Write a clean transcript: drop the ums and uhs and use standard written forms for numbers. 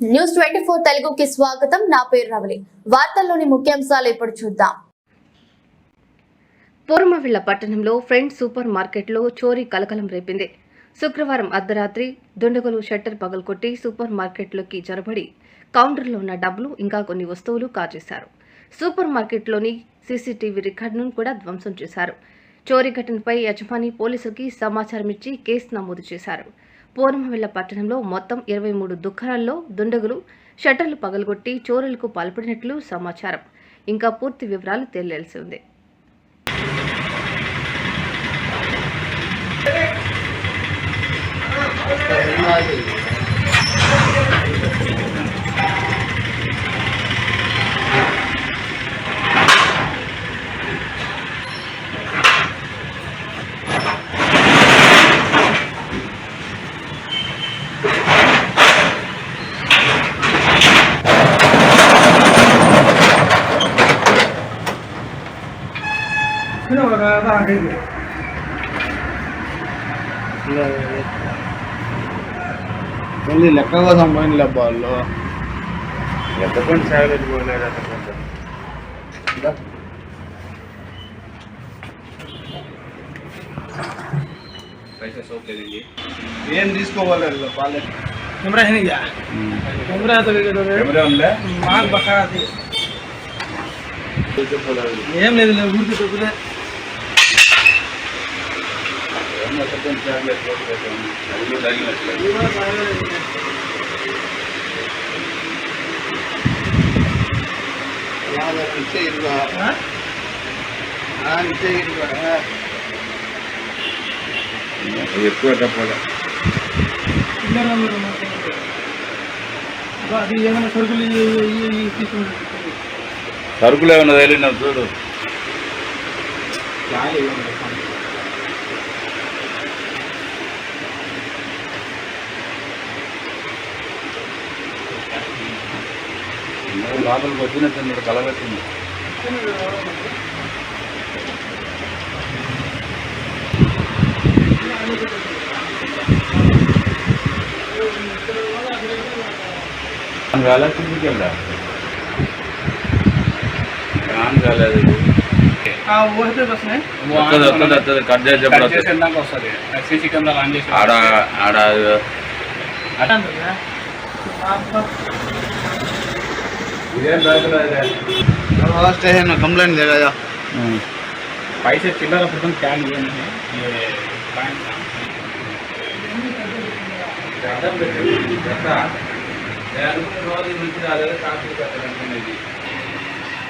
News 24 తెలుగుకి స్వాగతం. నా పేరు రవలి. వార్తల్లోని ముఖ్యాంశాలు ఇప్పుడు చూద్దాం. పూర్మవిళ్ల పట్టణంలో ఫ్రెండ్ సూపర్ మార్కెట్లో చోరీ కలకలం రేపింది. శుక్రవారం అర్ధరాత్రి దుండగులు షట్టర్ పగలకొట్టి సూపర్ మార్కెట్లోకి చొరబడి కౌంటర్లో ఉన్న డబ్బులు ఇంకా కొన్ని వస్తువులు కాజేశారు. సూపర్ మార్కెట్లోని సీసీటీవీ రికార్డును కూడా ధ్వంసం చేశారు. చోరీ ఘటనపై యజమాని పోలీసులకి సమాచారం ఇచ్చి కేసు నమోదు చేశారు. పూర్మవిళ్ల పట్టణంలో మొత్తం 23 దుకాణాల్లో దుండగులు షట్టర్లు పగలగొట్టి చోరీలకు పాల్పడినట్లు సమాచారం. ఇంకా పూర్తి వివరాలు తెలియాల్సి ఉంది. మళ్ళీ లెక్క కోసం పోయిన వాళ్ళు ఎంతకొని సాగలేకపోలేదు. ఏం తీసుకోవాలి పాలే कैमरा है नहीं क्या? कैमरा तो कैमरा ఉందా? మాకు బకాది ఏం లేదు ఊరికి చెప్పులే ఎక్కువ తప్ప సరుకులు ఏమన్నా తగిలినా చూడు. లోపలికి వచ్చినట్టు కలగట్టింది. కిందికెళ్ళా కాలేదు కట్ చేసేప్పుడు వస్తుంది. సీసీ కెమెరా ఆన్ చేసి ఆడ स्टेशन में कंप्लेंट दे गया पैसे चिल्लर प्रथम क्या लिए नहीं